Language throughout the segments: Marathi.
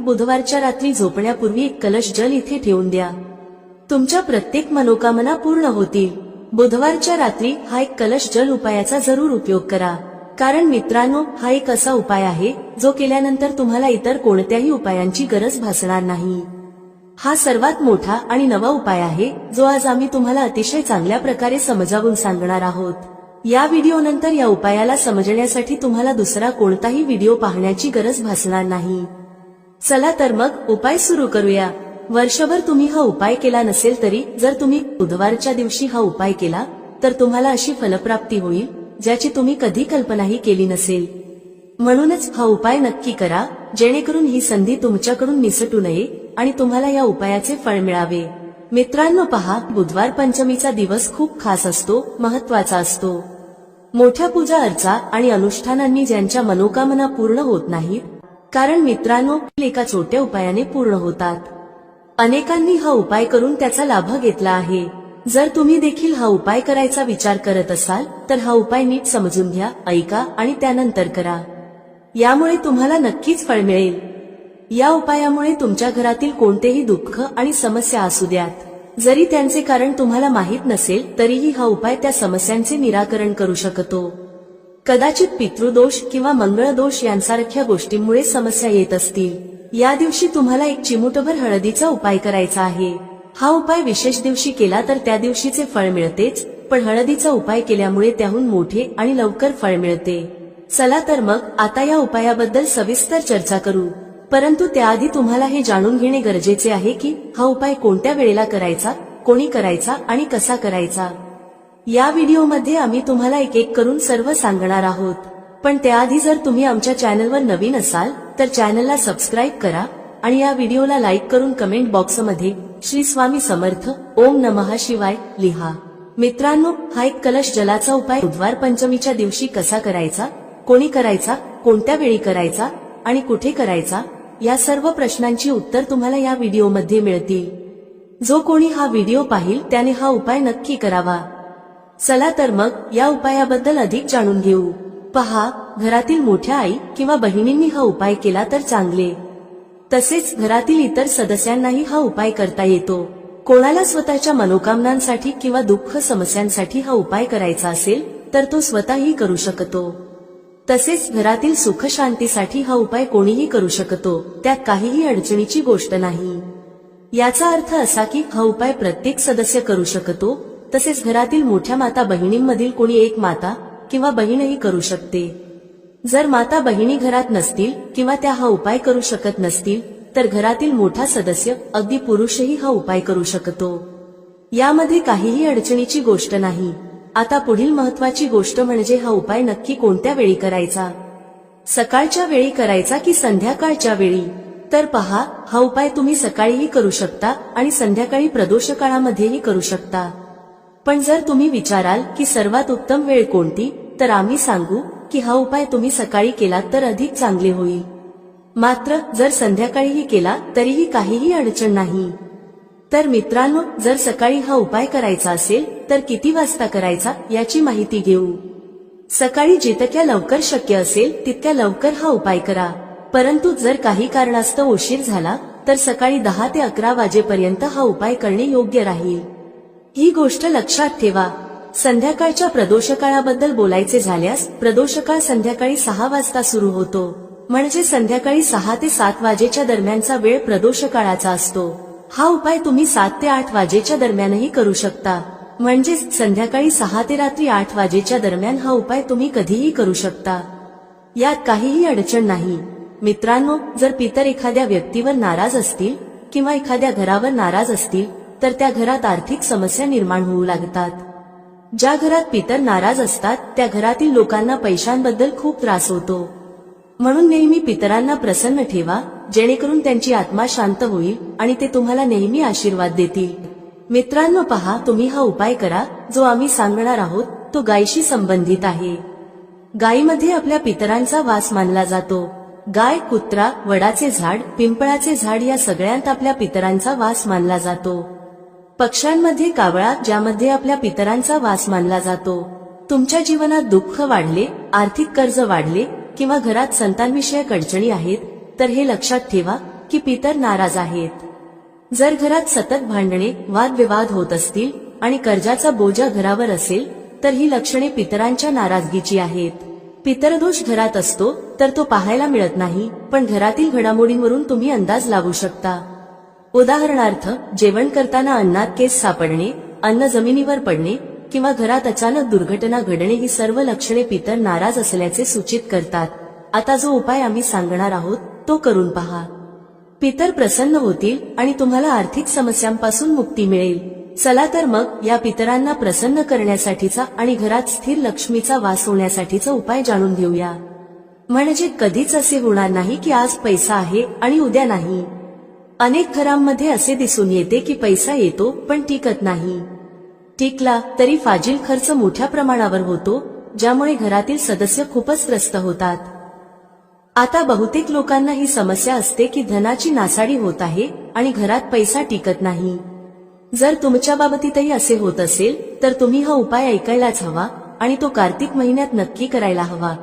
बुधवारच्या रात्री झोपण्यापूर्वी एक कलश जल इथे ठेवून द्या. तुमच्या प्रत्येक मनोकामना पूर्ण होतील. बुधवारच्या रात्री हा एक कलश जल उपायाचा जरूर उपयोग करा. कारण मित्रांनो, हा एक असा उपाय आहे जो केल्यानंतर तुम्हाला इतर कोणत्याही उपायांची गरज भासणार नाही. हा सर्वात मोठा आणि नवा उपाय आहे जो आज आम्ही तुम्हाला अतिशय चांगल्या प्रकारे समजावून सांगणार आहोत. या व्हिडिओनंतर या उपायाला समजण्यासाठी तुम्हाला दुसरा कोणताही व्हिडिओ पाहण्याची गरज भासणार नाही. चला तर मग उपाय सुरू करूया. वर्षभर तुम्ही हा उपाय केला नसेल तरी जर तुम्ही बुधवारच्या दिवशी हा उपाय केला तर तुम्हाला अशी फलप्राप्ती होईल ज्याची तुम्ही कधी कल्पनाही केली नसेल. म्हणूनच हा उपाय नक्की करा जेणेकरून ही संधी तुमच्याकडून निसटू नये आणि तुम्हाला या उपायाचे फळ मिळावे. मित्रांनो पहा, बुधवार पंचमीचा दिवस खूप खास असतो, महत्वाचा असतो. मोठ्या पूजा अर्चा आणि अनुष्ठानांनी ज्यांच्या मनोकामना पूर्ण होत नाहीत, कारण मित्रांनो एका छोट्या उपायाने पूर्ण होतात. अनेकांनी हा उपाय करून त्याचा लाभ घेतला आहे. जर तुम्ही देखील हा उपाय करायचा विचार करत असाल तर हा उपाय नीट समजून घ्या, ऐका आणि त्यानंतर करा. यामुळे तुम्हाला नक्कीच फळ मिळेल. या उपायामुळे तुमच्या घरातील कोणतेही दुःख आणि समस्या असू द्यात, जरी त्यांचे कारण तुम्हाला माहीत नसेल तरीही हा उपाय त्या समस्यांचे निराकरण करू शकतो. कदाचित पितृदोष किंवा मंगळदोष यांसारख्या गोष्टींमुळे समस्या येत असतील. या दिवशी तुम्हाला एक चिमूटभर हळदीचा उपाय करायचा आहे. हा उपाय विशेष दिवशी केला तर त्या दिवशीचे फळ मिळतेच, पण हळदीचा उपाय केल्यामुळे त्याहून मोठे आणि लवकर फळ मिळते. चला तर मग आता या उपायाबद्दल सविस्तर चर्चा करू. परंतु त्याआधी तुम्हाला हे जाणून घेणे गरजेचे आहे की हा उपाय कोणत्या वेळेला करायचा, कोणी करायचा आणि कसा करायचा. या व्हिडिओमध्ये आम्ही तुम्हाला एक एक करून सर्व सांगणार आहोत. पण त्याआधी जर तुम्ही आमच्या चॅनलवर नवीन असाल तर चॅनलला सबस्क्राईब करा आणि या व्हिडिओला लाईक करून कमेंट बॉक्समध्ये श्री स्वामी समर्थ ओम नमः शिवाय लिहा. मित्रांनो, हा एक कलश जलाचा उपाय बुधवार पंचमीच्या दिवशी कसा करायचा, कोणी करायचा, कोणत्या वेळी करायचा आणि कुठे करायचा, या सर्व प्रश्नांची उत्तर तुम्हाला या व्हिडिओमध्ये मिळतील. जो कोणी हा व्हिडिओ पाहिल त्याने हा उपाय नक्की करावा. चला तर मग या उपायाबद्दल अधिक जाणून घेऊ. पहा, घरातील मोठ्या आई किंवा बहिणींनी हा उपाय केला तर चांगले. तसेच घरातील इतर सदस्यांनाही हा उपाय करता येतो. कोणाला स्वतःच्या मनोकामनांसाठी किंवा दुःख समस्यांसाठी हा उपाय करायचा असेल तर तो स्वतःही करू शकतो. तसेच घरातील सुख शांतीसाठी हा उपाय कोणीही करू शकतो, त्यात काहीही अडचणीची गोष्ट नाही. याचा अर्थ असा की हा उपाय प्रत्येक सदस्य करू शकतो. तसेच घरातील मोठ्या माता बहिणींमधील कोणी एक माता किंवा बहीणही करू शकते. जर माता बहिणी घरात नसतील किंवा त्या हा उपाय करू शकत नसतील तर घरातील मोठा सदस्य, अगदी पुरुषही हा उपाय करू शकतो. यामध्ये काहीही अडचणीची गोष्ट नाही. आता पुढील महत्वाची गोष्ट म्हणजे हा उपाय नक्की कोणत्या वेळी करायचा. सकाळच्या वेळी करायचा की संध्याकाळच्या वेळी. तर पहा, हा उपाय तुम्ही सकाळीही करू शकता आणि संध्याकाळी प्रदोष काळामध्येही करू शकता. पण जर तुम्ही विचाराल की सर्वात उत्तम वेळ कोणती, तर आम्ही सांगू की हा उपाय तुम्ही सकाळी केला तर अधिक चांगले होईल. मात्र जर संध्याकाळीही केला तरीही काहीही अडचण नाही. तर मित्रांनो, जर सकाळी हा उपाय करायचा असेल तर किती वाजता करायचा याची माहिती घेऊ. सकाळी जितक्या लवकर शक्य असेल तितक्या लवकर हा उपाय करा. परंतु जर काही कारणास्तव उशीर झाला तर सकाळी 10 ते 11 वाजेपर्यंत हा उपाय करणे योग्य राहील. ही गोष्ट लक्षात ठेवा. संध्याकाळच्या प्रदोषकाळाबद्दल बोलायचे झाल्यास प्रदोषकाळ संध्याकाळी 6 वाजता सुरू होतो. म्हणजे संध्याकाळी 6 ते 7 वाजेच्या दरम्यानचा वेळ प्रदोषकाळाचा असतो. हा उपाय तुम्ही 7 ते 8 वाजेच्या दरम्यानही करू शकता. म्हणजे संध्याकाळी 6 ते रात्री 8 वाजेच्या दरम्यान हा उपाय तुम्ही कधीही करू शकता. यात काहीही अडचण नाही. मित्रांनो, जर पितर एखाद्या व्यक्तीवर नाराज असतील किंवा एखाद्या घरावर नाराज असतील तर त्या घरात आर्थिक समस्या निर्माण होऊ लागतात. ज्या घरात पितर नाराज असतात त्या घरातील लोकांना पैशांबद्दल खूप त्रास होतो. म्हणून नेहमी पितरांना प्रसन्न ठेवा, जेणेकरून त्यांची आत्मा शांत होईल आणि ते तुम्हाला नेहमी आशीर्वाद देतील. मित्रांनो पहा, तुम्ही हा उपाय करा. जो आम्ही सांगणार आहोत तो गायीशी संबंधित आहे. गायीमध्ये आपल्या पितरांचा वास मानला जातो. गाय, कुत्रा, वडाचे झाड, पिंपळाचे झाड या सगळ्यांत आपल्या पितरांचा वास मानला जातो. पक्ष्यांमध्ये कावळा, ज्यामध्ये आपल्या पितरांचा वास मानला जातो. तुमच्या जीवनात दुःख वाढले, आर्थिक कर्ज वाढले किंवा घरात संतानविषयक अडचणी आहेत तर हे लक्षात ठेवा की पितर नाराज आहेत. जर घरात सतत भांडणे वादविवाद होत असतील आणि कर्जाचा बोजा घरावर असेल तर ही लक्षणे पितरांच्या नाराजगीची आहेत. पितरदोष घरात असतो तर तो पाहायला मिळत नाही, पण घरातील घडामोडींवरून तुम्ही अंदाज लावू शकता. उदाहरणार्थ, जेवण करताना अन्नात केस सापडणे, अन्न जमिनीवर पडणे किंवा घरात अचानक दुर्घटना घडणे ही सर्व लक्षणे पितर नाराज असल्याचे सूचित करतात. आता जो उपाय आम्ही सांगणार आहोत तो करून पहा. पितर प्रसन्न होतील आणि तुम्हाला आर्थिक समस्यांपासून मुक्ती मिळेल. चला तर मग या पितरांना प्रसन्न करण्यासाठीचा आणि घरात स्थिर लक्ष्मीचा वास होण्यासाठीचा उपाय जाणून घेऊया. म्हणजे कधीच असे होणार नाही की आज पैसा आहे आणि उद्या नाही. अनेक घरांमध्ये असे दिसून येते की पैसा येतो पण टिकत नाही. टिकला तरी फाजील खर्च मोठ्या प्रमाणावर होतो, ज्यामुळे घरातील सदस्य खूपच त्रस्त होतात. आता बहुतेक लोकांना ही समस्या असते की धनाची नासाडी होत आहे आणि घरात पैसा टिकत नाही. जर तुमच्या बाबतीतही असे होत असेल तर तुम्ही हा उपाय ऐकायलाच हवा आणि तो कार्तिक महिन्यात नक्की करायला हवा.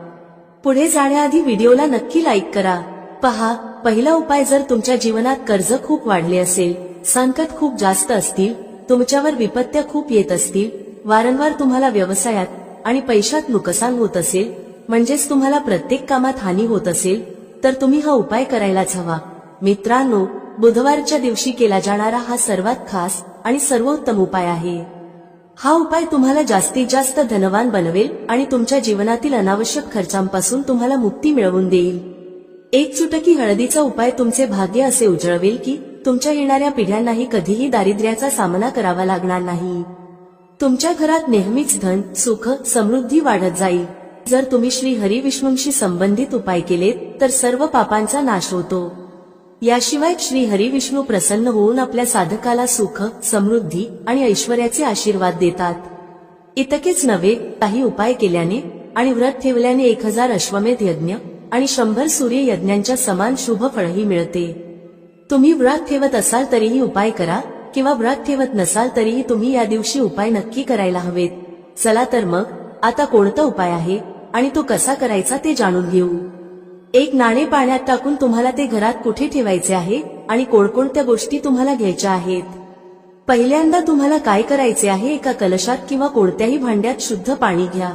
पुढे जाण्याआधी व्हिडिओला नक्की लाईक करा. पहा, पहिला उपाय, जर तुमच्या जीवनात कर्ज खूप वाढले असेल, संकट खूप जास्त असतील, तुमच्यावर विपत्त्या खूप येत असतील, वारंवार तुम्हाला व्यवसायात आणि पैशात नुकसान होत असेल, म्हणजेच तुम्हाला प्रत्येक कामात हानी होत असेल, तर तुम्ही हा उपाय करायलाच हवा. मित्रांनो, बुधवारच्या दिवशी केला जाणारा हा सर्वात खास आणि सर्वोत्तम उपाय आहे. हा उपाय तुम्हाला जास्तीत जास्त धनवान बनवेल आणि तुमच्या जीवनातील अनावश्यक खर्चांपासून तुम्हाला मुक्ती मिळवून देईल. एक चुटकी हळदीचा उपाय तुमचे भाग्य असे उजळवेल की तुमच्या येणाऱ्या पिढ्यांनाही कधीही दारिद्र्याचा सामना करावा लागणार नाही. तुमच्या घरात नेहमीच धन, सुख, समृद्धी वाढत जाईल. जर तुम्ही श्री हरी विष्णूंशी संबंधित उपाय केलेत तर सर्व पापांचा नाश होतो. याशिवाय श्री हरी विष्णू प्रसन्न होऊन आपल्या साधकाला सुख, समृद्धी आणि ऐश्वर्याचे आशीर्वाद देतात. इतकेच नव्हे, काही उपाय केल्याने आणि व्रत ठेवल्याने 1000 अश्वमेध यज्ञ आणि 100 सूर्य यज्ञांच्या समान शुभ फळही मिळते. तुम्ही व्रत ठेवत असाल तरीही उपाय करा किंवा व्रत ठेवत नसाल तरीही तुम्ही या दिवशी उपाय नक्की करायला हवेत. चला तर मग आता कोणता उपाय आहे आणि तो कसा करायचा ते जाणून घेऊ. एक नाणे पाण्यात टाकून तुम्हाला ते घरात कुठे ठेवायचे आहे आणि कोणकोणत्या गोष्टी तुम्हाला घ्यायच्या आहेत. पहिल्यांदा तुम्हाला काय करायचे आहे, एका कलशात किंवा कोणत्याही भांड्यात शुद्ध पाणी घ्या.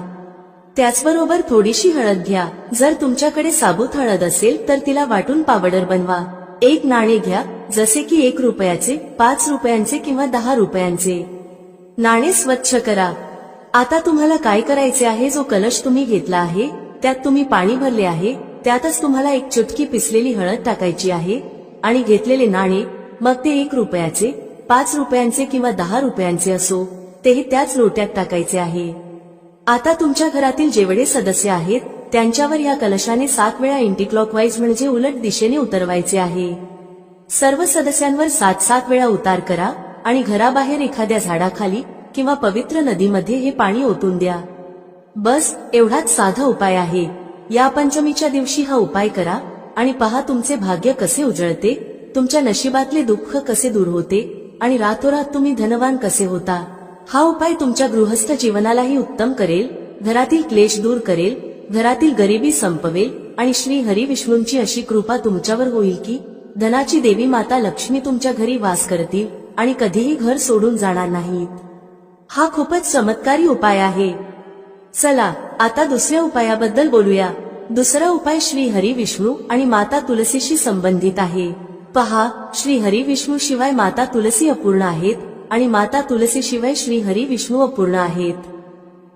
त्याचबरोबर थोडीशी हळद घ्या. जर तुमच्याकडे साबूत हळद असेल तर तिला वाटून पावडर बनवा. एक नाणे घ्या, जसे की 1 रुपयाचे, 5 रुपयांचे किंवा 10 रुपयांचे. नाणे स्वच्छ करा. आता तुम्हाला काय करायचे आहे, जो कलश तुम्ही घेतला आहे त्यात तुम्ही पाणी भरले आहे, त्यातच तुम्हाला 1 चुटकी पिसलेली हळद टाकायची आहे आणि घेतलेले नाणे, मग ते 1 रुपयाचे, 5 रुपयांचे किंवा 10 रुपयांचे असो, तेही त्याच लोट्यात टाकायचे आहे. आता तुमच्या घरातील जेवढे सदस्य आहेत त्यांच्यावर या कलशाने 7 वेळा अँटीक्लॉकवाईज म्हणजे उलट दिशेने उतरवायचे आहे. सर्व सदस्यांवर 7-7 वेळा उतार करा आणि घराबाहेर एखाद्या झाडाखाली किंवा पवित्र नदीमध्ये हे पाणी ओतून द्या. बस एवढाच साधा उपाय आहे. या पंचमीच्या दिवशी हा उपाय करा आणि पहा तुमचे भाग्य कसे उजळते, तुमच्या नशिबातले दुःख कसे दूर होते आणि रातोरात तुम्ही धनवान कसे होता. हा उपाय तुमच्या गृहस्थ जीवनालाही उत्तम करेल, घरातील क्लेश दूर करेल, घरातील गरिबी संपवेल आणि श्री हरी विष्णूंची अशी कृपा तुमच्यावर होईल की धनाची देवी माता लक्ष्मी तुमच्या घरी वास करतील आणि कधीही घर सोडून जाणार नाहीत. हा खूपच चमत्कारी उपाय आहे. चला आता दुसऱ्या उपायाबद्दल बोलूया. दुसरा उपाय श्री हरी विष्णू आणि माता तुलसीशी संबंधित आहे. पहा, श्री हरी विष्णू शिवाय माता तुलसी अपूर्ण आहेत आणि माता तुलसी शिवाय श्री हरी विष्णू अपूर्ण आहेत.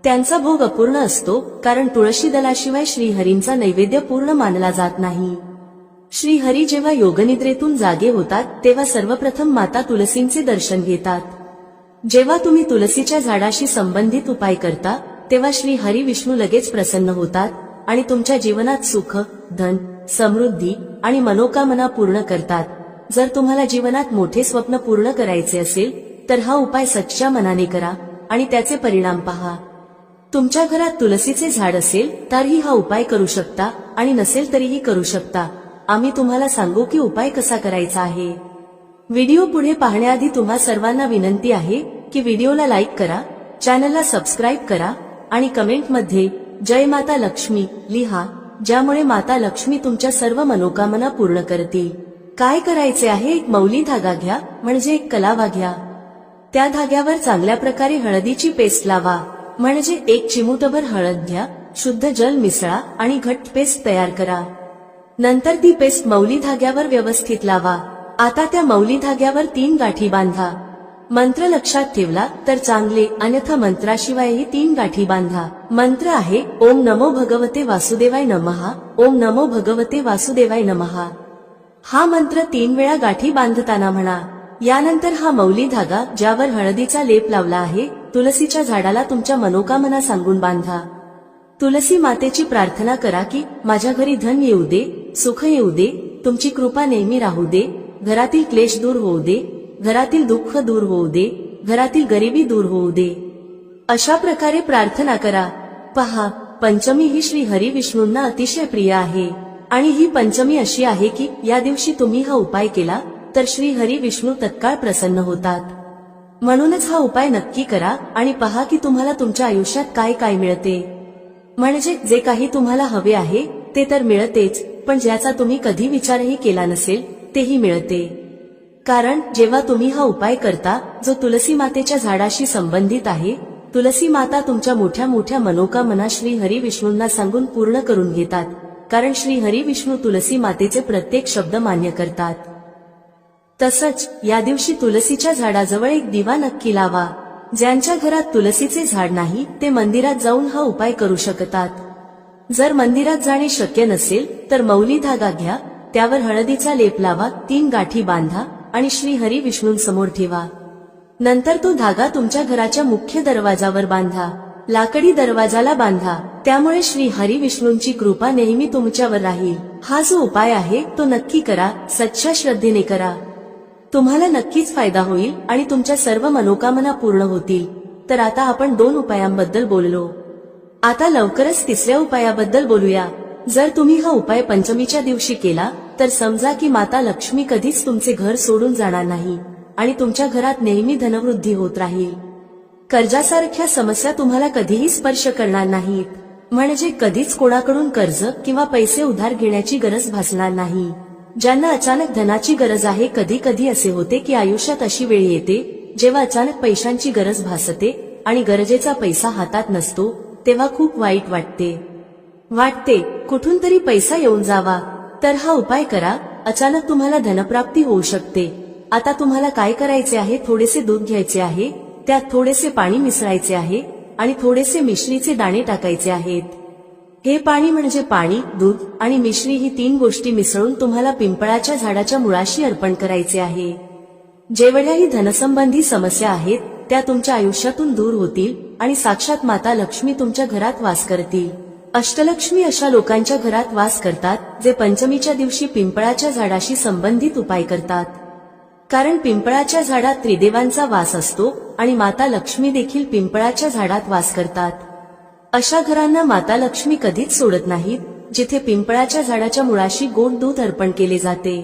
त्यांचा भोग अपूर्ण असतो कारण तुळशी दलाशिवाय श्रीहरींचा नैवेद्य पूर्ण मानला जात नाही. श्रीहरी जेव्हा योगनिद्रेतून जागे होतात तेव्हा सर्वप्रथम माता तुलसींचे दर्शन घेतात. जेव्हा तुम्ही तुलसीच्या झाडाशी संबंधित उपाय करता तेव्हा श्री हरी विष्णू लगेच प्रसन्न होतात आणि तुमच्या जीवनात सुख, धन, समृद्धी आणि मनोकामना पूर्ण करतात. जर तुम्हाला जीवनात मोठे स्वप्न पूर्ण करायचे असेल तर हा उपाय सच्च्या मनाने करा आणि त्याचे परिणाम पहा. तुमच्या घरात तुलसीचे झाड असेल तरीही हा उपाय करू शकता आणि नसेल तरीही करू शकता. आम्ही तुम्हाला सांगू की उपाय कसा करायचा आहे. व्हिडिओ पुढे पाहण्याआधी तुम्हा सर्वांना विनंती आहे की व्हिडिओला लाईक करा, चॅनलला सबस्क्राईब करा आणि कमेंटमध्ये जय माता लक्ष्मी लिहा, ज्यामुळे माता लक्ष्मी तुमच्या सर्व मनोकामना पूर्ण करतील. काय करायचे आहे, एक मौली धागा घ्या, म्हणजे एक कलावा घ्या. त्या धाग्यावर चांगल्या प्रकारे हळदीची पेस्ट लावा, म्हणजे एक चिमूटभर हळद घ्या, शुद्ध जल मिसळा आणि घट्ट पेस्ट तयार करा. नंतर ती पेस्ट मौली धाग्यावर व्यवस्थित लावा. आता त्या मौली धाग्यावर 3 गाठी बांधा. मंत्र लक्षात ठेवला तर चांगले, अन्यथा मंत्राशिवायही 3 गाठी बांधा. मंत्र आहे ओम नमो भगवते वासुदेवाय नमः, ओम नमो भगवते वासुदेवाय नमः. हा मंत्र 3 वेळा गाठी बांधताना म्हणा. यानंतर हा मौली धागा ज्यावर हळदीचा लेप लावला आहे, तुलसीच्या झाडाला तुमच्या मनोकामना सांगून बांधा. तुलसी मातेची प्रार्थना करा की माझ्या घरी धन येऊ दे, सुख येऊ दे, तुमची कृपा नेहमी राहू दे, घरातील क्लेश दूर होऊ दे, घरातील दुःख दूर होऊ दे, घरातील गरिबी दूर होऊ दे. अशा प्रकारे प्रार्थना करा. पहा, पंचमी ही श्री हरी विष्णूंना अतिशय प्रिय आहे आणि ही पंचमी अशी आहे की या दिवशी तुम्ही हा उपाय केला तर श्री हरी विष्णू तत्काळ प्रसन्न होतात. म्हणूनच हा उपाय नक्की करा आणि पहा की तुम्हाला तुमच्या आयुष्यात काय काय मिळते. म्हणजे जे काही तुम्हाला हवे आहे ते तर मिळतेच, पण ज्याचा तुम्ही कधी विचारही केला नसेल तेही मिळते. कारण जेव्हा तुम्ही हा उपाय करता जो तुलसी मातेच्या झाडाशी संबंधित आहे, तुलसी माता तुमच्या मोठ्या मोठ्या मनोकामना श्री हरी विष्णूंना सांगून पूर्ण करून घेतात. कारण श्री हरी विष्णू तुलसी मातेचे प्रत्येक शब्द मान्य करतात. तसंच या दिवशी तुलसीच्या झाडाजवळ एक दिवा नक्की लावा. ज्यांच्या घरात तुलसीचे झाड नाही ते मंदिरात जाऊन हा उपाय करू शकतात. जर मंदिरात जाणे शक्य नसेल तर मौली धागा घ्या, त्यावर हळदीचा लेप लावा, 3 गाठी बांधा आणि श्री हरी विष्णूंसमोर ठेवा. नंतर तो धागा तुमच्या घराच्या मुख्य दरवाजावर बांधा. लाकडी दरवाजाला बांधा, त्यामुळे श्री हरी विष्णूंची कृपा नेहमी तुमच्यावर राहील. हा जो उपाय आहे तो नक्की करा, सच्च्या श्रद्धेने करा. तुम्हाला नक्कीच फायदा होईल आणि तुमच्या सर्व मनोकामना पूर्ण होतील. तर आता आपण 2 उपायांबद्दल बोललो. आता लवकरच 3ऱ्या उपायाबद्दल बोलूया. जर तुम्ही हा उपाय पंचमीच्या दिवशी केला तर समजा की माता लक्ष्मी कधीच तुमचे घर सोडून जाणार नाही आणि तुमच्या घरात नेहमी धनवृद्धी होत राहील. कर्जासारख्या समस्या तुम्हाला कधीही स्पर्श करणार नाहीत. म्हणजे कधीच कोणाकडून कर्ज किंवा पैसे उधार घेण्याची गरज भासणार नाही. ज्यांना अचानक धनाची गरज आहे, कधी कधी असे होते की आयुष्यात अशी वेळ येते जेव्हा अचानक पैशांची गरज भासते आणि गरजेचा पैसा हातात नसतो, तेव्हा खूप वाईट वाटते कुठून तरी पैसा येऊन जावा. तर हा उपाय करा, अचानक तुम्हाला धनप्राप्ती होऊ शकते. आता तुम्हाला काय करायचे आहे, थोडेसे दूध घ्यायचे आहे, त्यात थोडेसे पाणी मिसळायचे आहे आणि थोडेसे मिश्रीचे दाणे टाकायचे आहेत. हे पाणी म्हणजे पाणी, दूध आणि मिश्री ही 3 गोष्टी मिसळून तुम्हाला पिंपळाच्या झाडाच्या मुळाशी अर्पण करायचे आहे. जेवढ्याही धनसंबंधी समस्या आहेत त्या तुमच्या आयुष्यातून दूर होतील आणि साक्षात माता लक्ष्मी तुमच्या घरात वास करतील. अष्टलक्ष्मी अशा लोकांच्या घरात वास करतात जे पंचमीच्या दिवशी पिंपळाच्या झाडाशी संबंधित उपाय करतात. कारण पिंपळाच्या झाडात त्रिदेवांचा वास असतो आणि माता लक्ष्मी देखील पिंपळाच्या झाडात वास करतात. अशा घरांना माता लक्ष्मी कधीच सोडत नाहीत जिथे पिंपळाच्या झाडाच्या मुळाशी गोड दूध अर्पण केले जाते.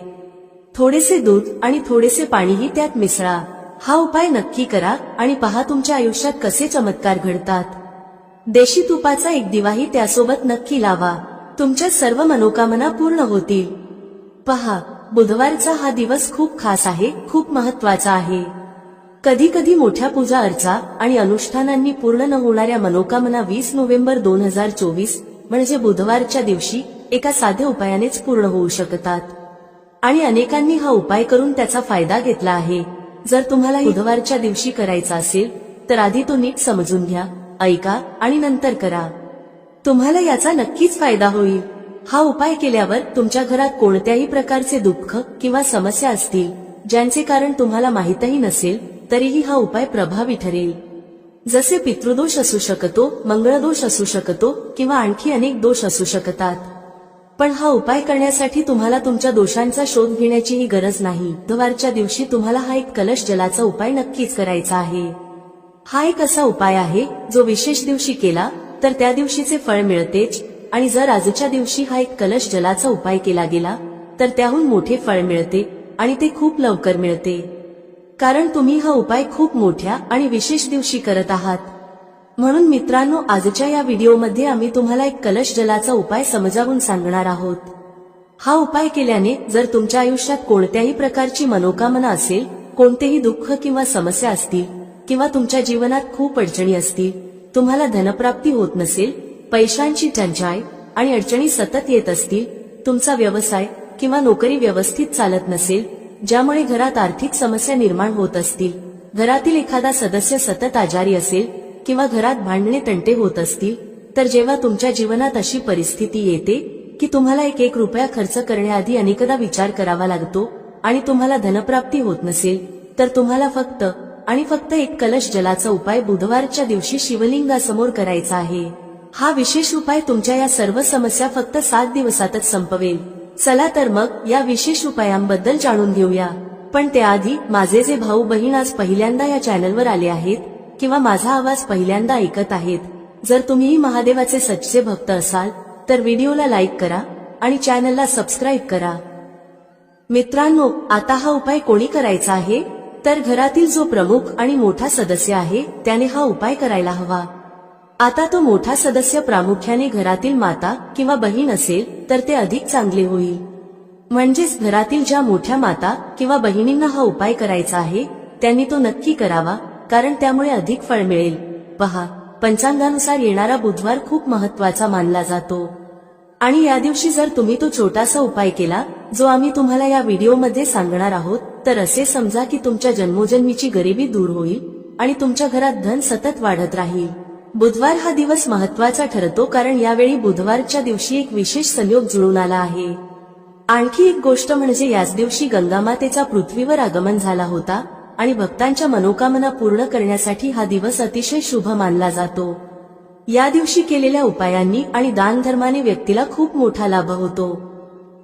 थोडेसे दूध आणि थोडेसे पाणीही त्यात मिसळा. हा उपाय नक्की करा आणि पहा तुमच्या आयुष्यात कसे चमत्कार घडतात. देशी तुपाचा एक दिवाही त्यासोबत नक्की लावा. तुमच्या सर्व मनोकामना पूर्ण होतील. पहा, बुधवारचा हा दिवस खूप खास आहे, खूप महत्वाचा आहे. कधी कधी मोठ्या पूजा अर्चा आणि अनुष्ठानांनी पूर्ण न होणाऱ्या मनोकामना 20 नोव्हेंबर 2024 म्हणजे बुधवारच्या दिवशी एका साध्या उपायानेच पूर्ण होऊ शकतात. आणि अनेकांनी हा उपाय करून त्याचा फायदा घेतला आहे. जर तुम्हाला बुधवारच्या दिवशी करायचा असेल तर आधी तो नीट समजून घ्या, ऐका आणि नंतर करा. तुम्हाला याचा नक्कीच फायदा होईल. हा उपाय केल्यावर तुमच्या घरात कोणत्याही प्रकारचे दुःख किंवा समस्या असतील ज्यांचे कारण तुम्हाला माहीतही नसेल तरीही हा उपाय प्रभावी ठरेल. जसे पितृदोष असू शकतो, मंगळदोष असू शकतो किंवा आणखी अनेक दोष असू शकतात. पण हा उपाय करण्यासाठी तुम्हाला तुमच्या दोषांचा शोध घेण्याचीही गरज नाही. बुधवारच्या दिवशी तुम्हाला हा एक कलश जलाचा उपाय नक्कीच करायचा आहे. हा एक असा उपाय आहे जो विशेष दिवशी केला तर त्या दिवशीचे फळ मिळतेच, आणि जर आजच्या दिवशी हा एक कलश जलाचा उपाय केला गेला तर त्याहून मोठे फळ मिळते आणि ते खूप लवकर मिळते. कारण तुम्ही हा उपाय खूप मोठ्या आणि विशेष दिवशी करत आहात. म्हणून मित्रांनो, आजच्या या व्हिडिओमध्ये आम्ही तुम्हाला एक कलश जलाचा उपाय समजावून सांगणार आहोत. हा उपाय केल्याने जर तुमच्या आयुष्यात कोणत्याही प्रकारची मनोकामना असेल, कोणतेही दुःख किंवा समस्या असतील किंवा तुमच्या जीवनात खूप अडचणी असतील, तुम्हाला धनप्राप्ती होत नसेल, पैशांची टंचाई आणि अडचणी सतत येत असतील, तुमचा व्यवसाय किंवा नोकरी व्यवस्थित चालत नसेल, ज्यामुळे घरात आर्थिक समस्या निर्माण होत असतील, घरातील एखादा सदस्य सतत आजारी असेल किंवा घरात भांडणे तंटे होत असतील, तर जेव्हा तुमच्या जीवनात अशी परिस्थिती येते की तुम्हाला एक रुपया खर्च करण्याआधी अनेकदा विचार करावा लागतो आणि तुम्हाला धनप्राप्ती होत नसेल, तर तुम्हाला फक्त आणि फक्त एक कलश जलाचा उपाय बुधवारच्या दिवशी शिवलिंगासमोर करायचा आहे. हा विशेष उपाय तुमच्या या सर्व समस्या फक्त 7 दिवसातच संपवेल. चला तर मग या विशेष उपायांबद्दल जाणून घेऊया. पण त्याआधी माझे जे भाऊ बहीण आज पहिल्यांदा या चॅनलवर आले आहेत किंवा माझा आवाज पहिल्यांदा ऐकत आहेत, जर तुम्हीही महादेवाचे सच्चे भक्त असाल तर व्हिडिओला लाईक करा आणि चॅनलला सबस्क्राईब करा. मित्रांनो, आता हा उपाय कोणी करायचा आहे, तर घरातील जो प्रमुख आणि मोठा सदस्य आहे त्याने हा उपाय करायला हवा. आता तो मोठा सदस्य प्रामुख्याने घरातील माता किंवा बहीण असेल तर ते अधिक चांगले होईल. म्हणजेच घरातील ज्या मोठ्या माता किंवा बहिणींना हा उपाय करायचा आहे त्यांनी तो नक्की करावा, कारण त्यामुळे अधिक फळ मिळेल. पहा, पंचांगानुसार येणारा बुधवार खूप महत्वाचा मानला जातो आणि या दिवशी जर तुम्ही तो छोटासा उपाय केला जो आम्ही तुम्हाला या व्हिडिओमध्ये सांगणार आहोत, तर असे समजा की तुमच्या जन्मोजन्मीची गरिबी दूर होईल आणि तुमच्या घरात धन सतत वाढत राहील. बुधवार हा दिवस महत्वाचा ठरतो कारण यावेळी बुधवारच्या दिवशी एक विशेष संयोग जुळून आला आहे. आणखी एक गोष्ट म्हणजे याच दिवशी गंगामातेचा पृथ्वीवर आगमन झाला होता आणि भक्तांच्या मनोकामना पूर्ण करण्यासाठी हा दिवस अतिशय शुभ मानला जातो. या दिवशी केलेल्या उपायांनी आणि दानधर्माने व्यक्तीला खूप मोठा लाभ होतो.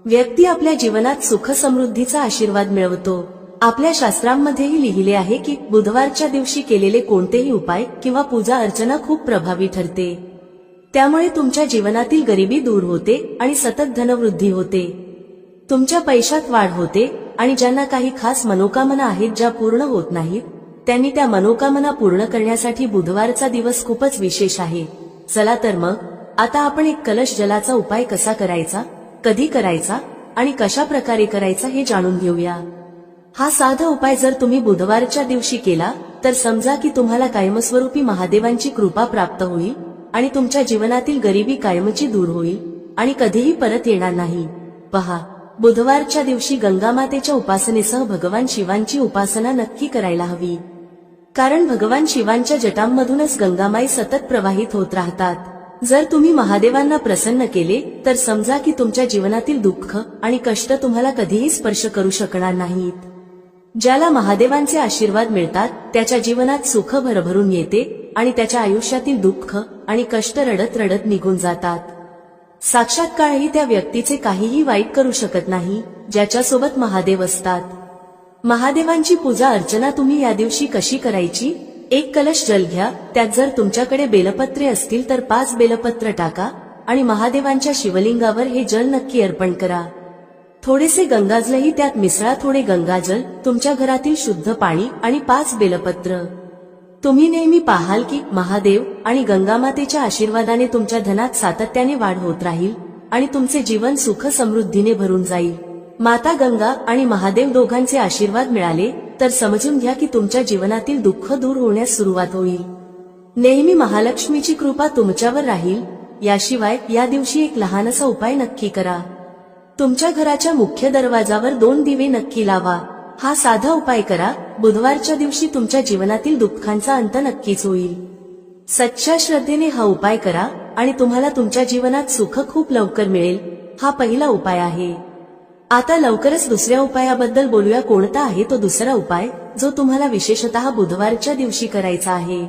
व्यक्ती आपल्या जीवनात सुख समृद्धीचा आशीर्वाद मिळवतो. आपल्या शास्त्रांमध्येही लिहिले आहे की बुधवारच्या दिवशी केलेले कोणतेही उपाय किंवा पूजा अर्चना खूप प्रभावी ठरते. त्यामुळे तुमच्या जीवनातील गरिबी दूर होते आणि सतत धनवृद्धी होते. तुमच्या पैशात वाढ होते आणि ज्यांना काही खास मनोकामना आहेत ज्या पूर्ण होत नाहीत, त्यांनी त्या मनोकामना पूर्ण करण्यासाठी बुधवारचा दिवस खूपच विशेष आहे. चला तर मग आता आपण एक कलश जलाचा उपाय कसा करायचा, कधी करायचा आणि कशा प्रकारे करायचा हे जाणून घेऊया. हा साधा उपाय जर तुम्ही बुधवारच्या दिवशी केला तर समजा की तुम्हाला कायमस्वरूपी महादेवांची कृपा प्राप्त होईल आणि तुमच्या जीवनातील गरिबी कायमची दूर होईल आणि कधीही परत येणार नाही. पहा, बुधवारच्या दिवशी गंगामातेच्या उपासनेसह भगवान शिवांची उपासना नक्की करायला हवी, कारण भगवान शिवांच्या जटांमधूनच गंगामाई सतत प्रवाहित होत राहतात. जर तुम्ही महादेवांना प्रसन्न केले तर समजा की तुमच्या जीवनातील दुःख आणि कष्ट तुम्हाला कधीही स्पर्श करू शकणार नाहीत. ज्याला महादेवांचे आशीर्वाद मिळतात त्याच्या जीवनात सुख भरभरून येते आणि त्याच्या आयुष्यातील दुःख आणि कष्ट रडत रडत निघून जातात. साक्षात काळही त्या व्यक्तीचे काहीही वाईट करू शकत नाही ज्याच्यासोबत महादेव असतात. महादेवांची पूजा अर्चना तुम्ही या दिवशी कशी करायची? एक कलश जल घ्या, त्यात जर तुमच्याकडे बेलपत्रे असतील तर 5 बेलपत्र टाका आणि महादेवांच्या शिवलिंगावर हे जल नक्की अर्पण करा. थोडेसे गंगाजलही त्यात मिसळा. थोडे गंगाजल, तुमच्या घरातील शुद्ध पाणी आणि 5 बेलपत्र. तुम्ही नेहमी पाहाल की महादेव आणि गंगामातेच्या आशीर्वादाने तुमच्या धनात सातत्याने वाढ होत राहील आणि तुमचे जीवन सुख समृद्धीने भरून जाईल. माता गंगा आणि महादेव दोघांचे आशीर्वाद मिळाले तर समजून घ्या की तुमच्या जीवनातील दुःख दूर होण्यास सुरुवात होईल. नेहमी महालक्ष्मीची कृपा तुमच्यावर राहील. याशिवाय या दिवशी एक लहानसा उपाय नक्की करा. तुमच्या घराच्या मुख्य दरवाजावर 2 दिवे नक्की लावा. हा साधा उपाय करा. बुधवारच्या दिवशी तुमच्या जीवनातील दुःखांचा अंत नक्कीच होईल. सच्च्या श्रद्धेने हा उपाय करा आणि तुम्हाला तुमच्या जीवनात सुख खूप लवकर मिळेल. हा पहिला उपाय आहे. आता लवकरच दुसऱ्या उपायाबद्दल बोलूया. कोणता आहे तो दुसरा उपाय जो तुम्हाला विशेषतः बुधवारच्या दिवशी करायचा आहे?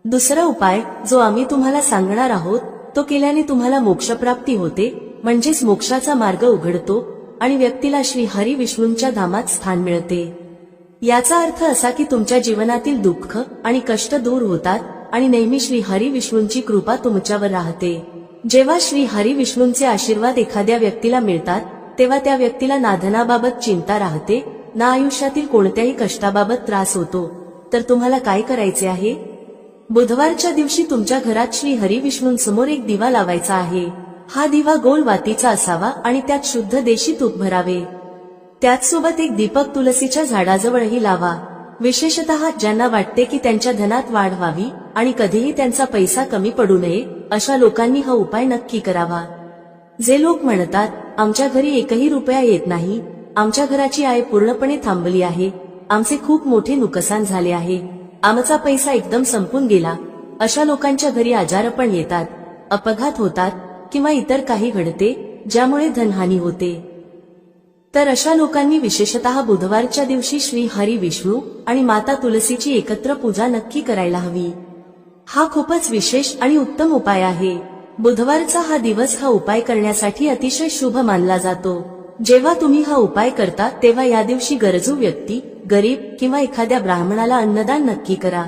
दुसरा उपाय जो आम्ही तुम्हाला सांगणार आहोत तो केल्याने तुम्हाला मोक्षप्राप्ती होते, म्हणजेच मोक्षाचा मार्ग उघडतो आणि व्यक्तीला श्री हरी विष्णूंच्या धामात स्थान मिळते. याचा अर्थ असा की तुमच्या जीवनातील दुःख आणि कष्ट दूर होतात आणि नेहमी श्री हरी विष्णूंची कृपा तुमच्यावर राहते. जेव्हा श्री हरी विष्णूंचे आशीर्वाद एखाद्या व्यक्तीला मिळतात तेव्हा त्या व्यक्तीला ना धनाबाबत चिंता राहते, ना आयुष्यातील कोणत्याही कष्टाबाबत त्रास होतो. तर तुम्हाला काय करायचे आहे? बुधवारच्या दिवशी तुमच्या घरात श्री हरी विष्णूंसमोर एक दिवा लावायचा आहे. हा दिवा गोल वातीचा असावा आणि त्यात शुद्ध देशी तूप भरावे. त्याचसोबत एक दीपक तुलसीच्या झाडाजवळही लावा. विशेषतः ज्यांना वाटते की त्यांच्या धनात वाढ व्हावी आणि कधीही त्यांचा पैसा कमी पडू नये, अशा लोकांनी हा उपाय नक्की करावा. जे लोक म्हणतात, आमच्या घरी एकही रुपया येत नाही, आमच्या घराची आय पूर्णपणे थांबली आहे, आमचे खूप मोठे नुकसान झाले आहे, आमचा पैसा एकदम संपून गेला, अशा लोकांच्या घरी आजार पण येतात, अपघात होतात किंवा इतर काही घडते ज्यामुळे धनहानी होते. तर अशा लोकांनी विशेषतः बुधवारच्या दिवशी श्री हरी विष्णू आणि माता तुलसीची एकत्र पूजा नक्की करायला हवी. हा खूपच विशेष आणि उत्तम उपाय आहे. बुधवारचा हा दिवस हा उपाय करण्यासाठी अतिशय शुभ मानला जातो. जेव्हा तुम्ही हा उपाय करता तेव्हा या दिवशी गरजू व्यक्ती, गरीब किंवा एखाद्या ब्राह्मणाला अन्नदान नक्की करा.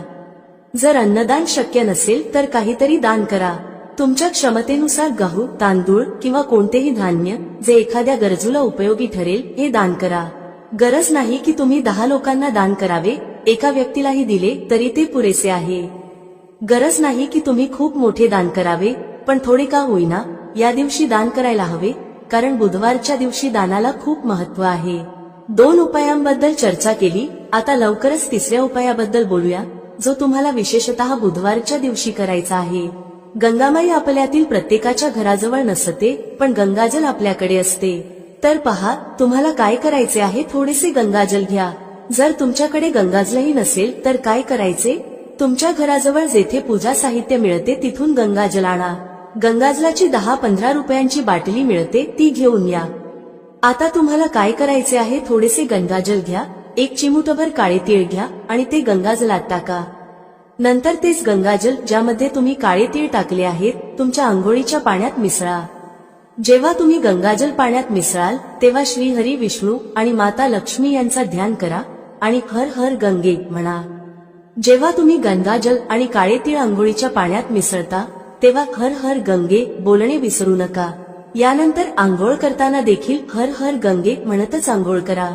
जर अन्नदान शक्य नसेल तर काहीतरी दान करा. तुमच्या क्षमतेनुसार गहू, तांदूळ किंवा कोणतेही धान्य जे एखाद्या गरजूला उपयोगी ठरेल हे दान करा. गरज नाही की तुम्ही 10 लोकांना दान करावे, एका व्यक्तीलाही दिले तरी ते पुरेसे आहे. गरज नाही की तुम्ही खूप मोठे दान करावे, पण थोडे का होईना या दिवशी दान करायला हवे, कारण बुधवारच्या दिवशी दानाला खूप महत्त्व आहे. 2 उपायांबद्दल चर्चा केली, आता लवकरच तिसऱ्या उपायाबद्दल बोलूया, जो तुम्हाला विशेषतः बुधवारच्या दिवशी करायचा आहे. गंगामाई आपल्यातील प्रत्येकाच्या घराजवळ नसते, पण गंगाजल आपल्याकडे असते. तर पहा, तुम्हाला काय करायचे आहे, थोडेसे गंगाजल घ्या. जर तुमच्याकडे गंगाजलही नसेल तर काय करायचे, तुमच्या घराजवळ जेथे पूजा साहित्य मिळते तिथून गंगाजल आणा. गंगाजलाची 10-15 रुपयांची बाटली मिळते, ती घेऊन या. आता तुम्हाला काय करायचे आहे, थोडेसे गंगाजल घ्या, 1 चिमूटभर काळे तीळ घ्या आणि ते गंगाजलात टाका. नंतर तेच गंगाजल ज्यामध्ये तुम्ही काळे तीळ टाकले आहेत तुमच्या आंघोळीच्या पाण्यात मिसळा. जेव्हा तुम्ही गंगाजल पाण्यात मिसळाल तेव्हा श्री हरी विष्णू आणि माता लक्ष्मी यांचा ध्यान करा आणि हर हर गंगे म्हणा. जेव्हा तुम्ही गंगाजल आणि काळे तीळ आंघोळीच्या पाण्यात मिसळता तेव्हा हर हर गंगे बोलणे विसरू नका. यानंतर आंघोळ करताना देखील हर हर गंगे म्हणतच आंघोळ करा.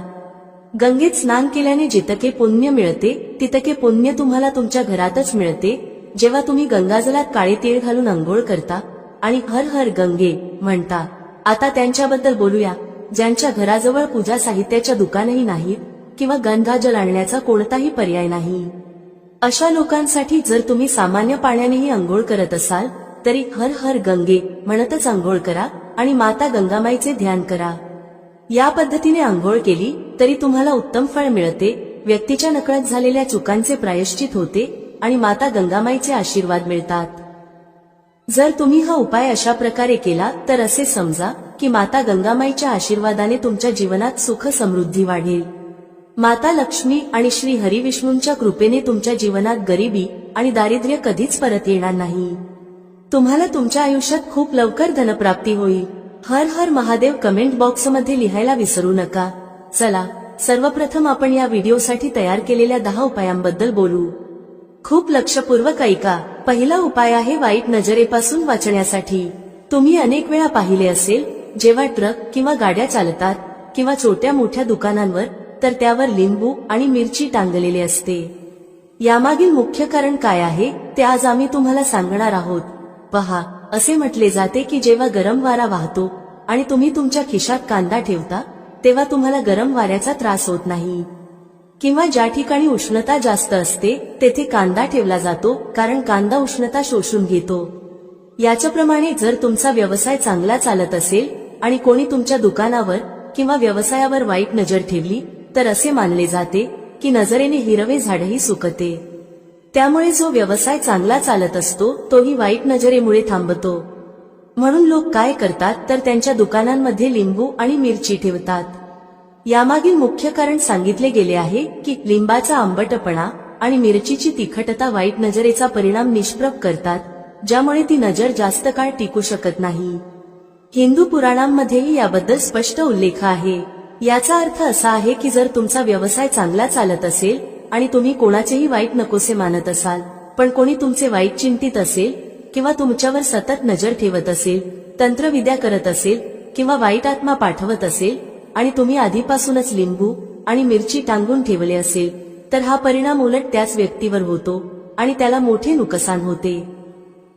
गंगेत स्नान केल्याने जितके पुण्य मिळते तितके पुण्य तुम्हाला तुमच्या घरातच मिळते. जेव्हा तुम्ही गंगाजलात काळे तीळ घालून आंघोळ करता आणि हर हर गंगे म्हणता. आता त्यांच्याबद्दल बोलूया, ज्यांच्या घराजवळ पूजा साहित्याच्या दुकानही नाहीत किंवा गंगाजल आणण्याचा कोणताही पर्याय नाही. अशा लोकांसाठी जर तुम्ही सामान्य पाण्यानेही आंघोळ करत असाल तरी हर हर गंगे म्हणतच आंघोळ करा आणि माता गंगामाईचे ध्यान करा. या पद्धतीने आंघोळ केली तरी तुम्हाला उत्तम फळ मिळते, व्यक्तीच्या नकळत झालेल्या चुकांचे प्रायश्चित होते आणि माता गंगामाईचे आशीर्वाद मिळतात. जर तुम्ही हा उपाय अशा प्रकारे केला तर असे समजा की माता गंगामाईच्या आशीर्वादाने तुमच्या जीवनात सुख समृद्धी वाढेल. माता लक्ष्मी आणि श्री हरिविष्णूंच्या कृपेने तुमच्या जीवनात गरिबी आणि दारिद्र्य कधीच परत येणार नाही. तुम्हाला तुमच्या आयुष्यात खूप लवकर धनप्राप्ती होईल. हर हर महादेव कमेंट बॉक्समध्ये लिहायला विसरू नका. चला, सर्वप्रथम आपण या व्हिडिओसाठी तयार केलेल्या 10 उपायांबद्दल बोलू. खूप लक्षपूर्वक ऐका. पहिला उपाय आहे वाईट नजरेपासून वाचण्यासाठी. तुम्ही अनेक वेळा पाहिले असेल, जेव्हा ट्रक किंवा गाड्या चालतात किंवा छोट्या मोठ्या दुकानांवर तर त्यावर लिंबू आणि मिरची टांगलेले असते. यामागील मुख्य कारण काय आहे ते आज आम्ही तुम्हाला सांगणार आहोत. पहा, असे म्हटले जाते की जेव्हा गरम वारा वाहतो आणि तुम्ही तुमच्या खिशात कांदा ठेवता तेव्हा तुम्हाला गरम वाऱ्याचा त्रास होत नाही. किंवा ज्या ठिकाणी उष्णता जास्त असते तेथे कांदा ठेवला जातो, कारण कांदा उष्णता शोषून घेतो. याच्याप्रमाणे जर तुमचा व्यवसाय चांगला चालत असेल आणि कोणी तुमच्या दुकानावर किंवा व्यवसायावर वाईट नजर ठेवली तर असे मानले जाते की नजरेने हिरवे झाडही सुकते. त्यामुळे जो व्यवसाय चांगला चालत असतो तोही वाईट नजरेमुळे थांबतो. म्हणून लोक काय करतात तर त्यांच्या दुकानांमध्ये लिंबू आणि मिरची ठेवतात. यामागील मुख्य कारण सांगितले गेले आहे की लिंबाचा आंबटपणा आणि मिरचीची तिखटता वाईट नजरेचा परिणाम निष्प्रभ करतात, ज्यामुळे ती नजर जास्त काळ टिकू शकत नाही. हिंदू पुराणांमध्येही याबद्दल स्पष्ट उल्लेख आहे. याचा अर्थ असा आहे की जर तुमचा व्यवसाय चांगला चालत असेल आणि तुम्ही कोणाचेही वाईट नकोसे मानत असाल, पण कोणी तुमचे वाईट चिंतित असेल किंवा तुमच्यावर सतत नजर ठेवत असेल, तंत्रविद्या करत असेल किंवा वाईट आत्मा पाठवत असेल आणि तुम्ही आधीपासूनच लिंबू आणि मिरची टांगून ठेवले असेल, तर हा परिणाम उलट त्याच व्यक्तीवर होतो आणि त्याला मोठे नुकसान होते.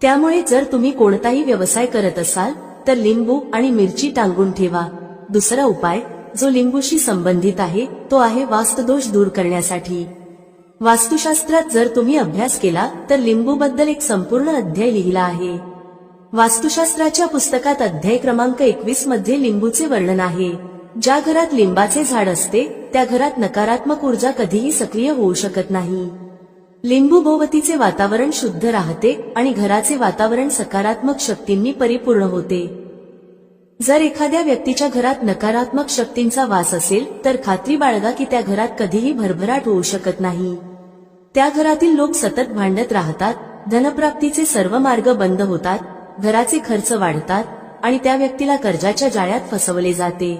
त्यामुळे जर तुम्ही कोणताही व्यवसाय करत असाल तर लिंबू आणि मिरची टांगून ठेवा. दुसरा उपाय जो लिंबूशी संबंधित आहे तो आहे वास्तुदोष दूर करण्यासाठी. वास्तुशास्त्रात जर तुम्ही अभ्यास केला तर लिंबूबद्दल एक संपूर्ण अध्याय लिहिला आहे. वास्तुशास्त्राच्या पुस्तकात अध्याय क्रमांक 21 मध्ये लिंबूचे वर्णन आहे. ज्या घरात लिंबाचे झाड असते त्या घरात नकारात्मक ऊर्जा कधीही सक्रिय होऊ शकत नाही. लिंबू भोवतीचे वातावरण शुद्ध राहते आणि घराचे वातावरण सकारात्मक शक्तींनी परिपूर्ण होते. जर एखाद्या व्यक्तीच्या घरात नकारात्मक शक्तींचा वास असेल तर खात्री बाळगा की त्या घरात कधीही भरभराट होऊ शकत नाही. त्या घरातील लोक सतत भांडत राहतात, धनप्राप्तीचे सर्व मार्ग बंद होतात, घराचे खर्च वाढतात आणि त्या व्यक्तीला कर्जाच्या जाळ्यात फसवले जाते.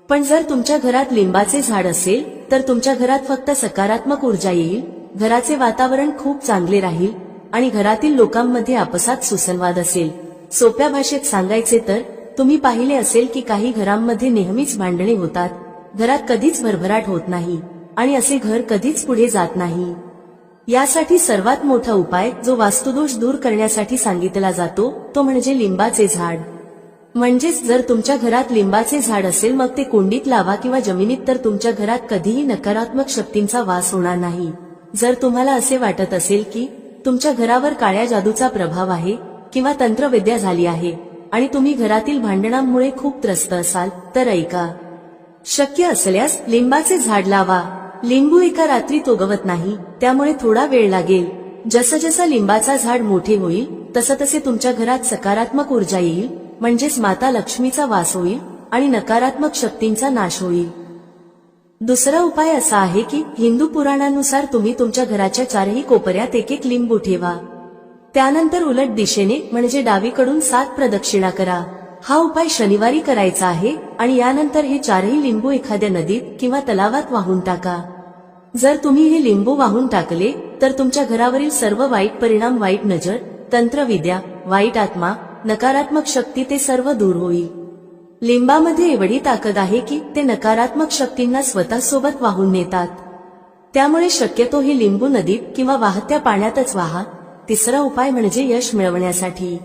पण जर तुमच्या घरात लिंबाचे झाड असेल तर तुमच्या घरात फक्त सकारात्मक ऊर्जा येईल, घराचे वातावरण खूप चांगले राहील आणि घरातील लोकांमध्ये आपसात सुसंवाद असेल. सोप्या भाषेत सांगायचे तर तुम्ही पाहिले असेल की काही घरांमध्ये नेहमीच भांडणे होतात, घरात कधीच भरभराट होत नाही आणि असे घर कधीच पुढे जात नाही. यासाठी सर्वात मोठा उपाय जो वास्तुदोष दूर करण्यासाठी सांगितला जातो तो म्हणजे लिंबाचे झाड. म्हणजेच जर तुमच्या घरात लिंबाचे झाड असेल मग ते कुंडीत लावा किंवा जमिनीत, तर तुमच्या घरात कधीही नकारात्मक शक्तींचा वास होणार नाही. जर तुम्हाला असे वाटत असेल की तुमच्या घरावर काळ्या जादूचा प्रभाव आहे किंवा तंत्रविद्या झाली आहे आणि तुम्ही घरातील भांडणांमुळे खूप त्रस्त असाल तर ऐका. शक्य असल्यास लिंबाचे झाड लावा. लिंबू एका रात्रीत उगवत नाही, त्यामुळे थोडा वेळ लागेल. जसं जसं लिंबाचा झाड मोठे होईल तसं तसे तुमच्या घरात सकारात्मक ऊर्जा येईल, म्हणजेच माता लक्ष्मीचा वास होईल आणि नकारात्मक शक्तींचा नाश होईल. दुसरा उपाय असा आहे की हिंदू पुराणानुसार तुम्ही तुमच्या घराच्या चारही कोपऱ्यात एक एक लिंबू ठेवा. त्यानंतर उलट दिशेने म्हणजे डावीकडून 7 प्रदक्षिणा करा. हा उपाय शनिवारी करायचा आहे आणि यानंतर हे चारही लिंबू एखाद्या नदीत किंवा तलावात वाहून टाका. जर तुम्ही हे लिंबू वाहून टाकले तर तुमच्या घरावरील सर्व वाईट परिणाम, वाईट नजर, तंत्रविद्या, वाईट आत्मा, नकारात्मक शक्ती ते सर्व दूर होईल. लिंबामध्ये एवढी ताकद आहे की ते नकारात्मक शक्तींना स्वतःसोबत वाहून नेतात. त्यामुळे शक्यतो हे लिंबू नदीत किंवा वाहत्या पाण्यातच वाहा. तिसरा उपाय म्हणजे यश मिळवण्यासाठी.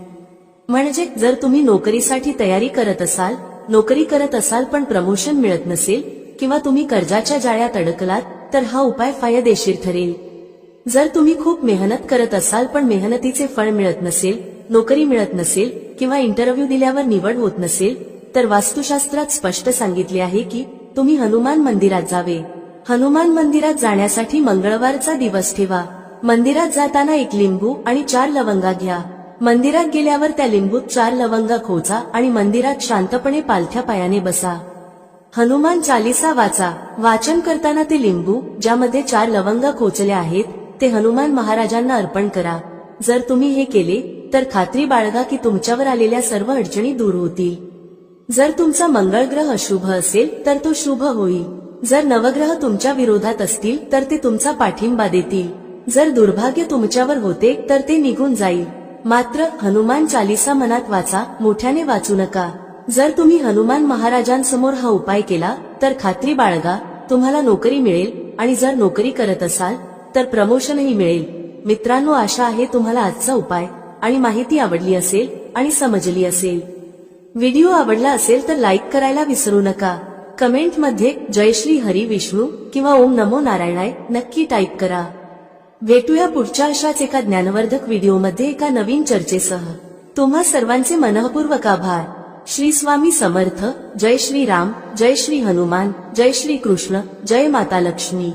म्हणजे जर तुम्ही नोकरीसाठी तयारी करत असाल पण प्रमोशन मिळत नसेल किंवा तुम्ही कर्जाच्या जाळ्यात अडकलात तर हा उपाय फायदेशीर ठरेल. जर तुम्ही खूप मेहनत करत असाल पण मेहनतीचे फळ मिळत नसेल, नोकरी मिळत नसेल किंवा इंटरव्ह्यू दिल्यावर निवड होत नसेल तर वास्तुशास्त्रात स्पष्ट सांगितले आहे की तुम्ही हनुमान मंदिरात जावे. हनुमान मंदिरात जाण्यासाठी मंगळवारचा दिवस ठेवा. मंदिरात जाताना 1 लिंबू आणि 4 लवंगा घ्या. मंदिरात गेल्यावर त्या लिंबूत 4 लवंगा खोचा आणि मंदिरात शांतपणे पालथ्या पायाने बसा. हनुमान चालीसा वाचा. वाचन करताना ते लिंबू ज्यामध्ये 4 लवंगा खोचल्या आहेत ते हनुमान महाराजांना अर्पण करा. जर तुम्ही हे केले तर खात्री बाळगा की तुमच्यावर आलेल्या सर्व अडचणी दूर होतील. जर तुमचा मंगळ ग्रह अशुभ असेल तर तो शुभ होईल. जर नवग्रह तुमच्या विरोधात असतील तर ते तुमचा पाठिंबा देतील. जर दुर्भाग्य तुमच्यावर होते तर ते निघून जाईल. मात्र हनुमान चालीसा मनात वाचा, मोठ्याने वाचू नका. जर तुम्ही हनुमान महाराजांसमोर हा उपाय केला तर खात्री बाळगा तुम्हाला नोकरी मिळेल आणि जर नोकरी करत असाल तर प्रमोशनही मिळेल. मित्रांनो, आशा आहे तुम्हाला आजचा उपाय आणि माहिती आवडली असेल आणि समजली असेल. व्हिडिओ आवडला असेल तर लाईक करायला विसरू नका. कमेंटमध्ये जय श्री हरी विष्णू किंवा ओम नमो नारायणाय नक्की टाईप करा. भेटूया पुढच्या अशाच एका ज्ञानवर्धक व्हिडिओमध्ये एका नवीन चर्चेसह. तुम्हा सर्वांचे मनःपूर्वक आभार. श्री स्वामी समर्थ. जय श्री राम, जय श्री हनुमान, जय श्री कृष्ण, जय माता लक्ष्मी.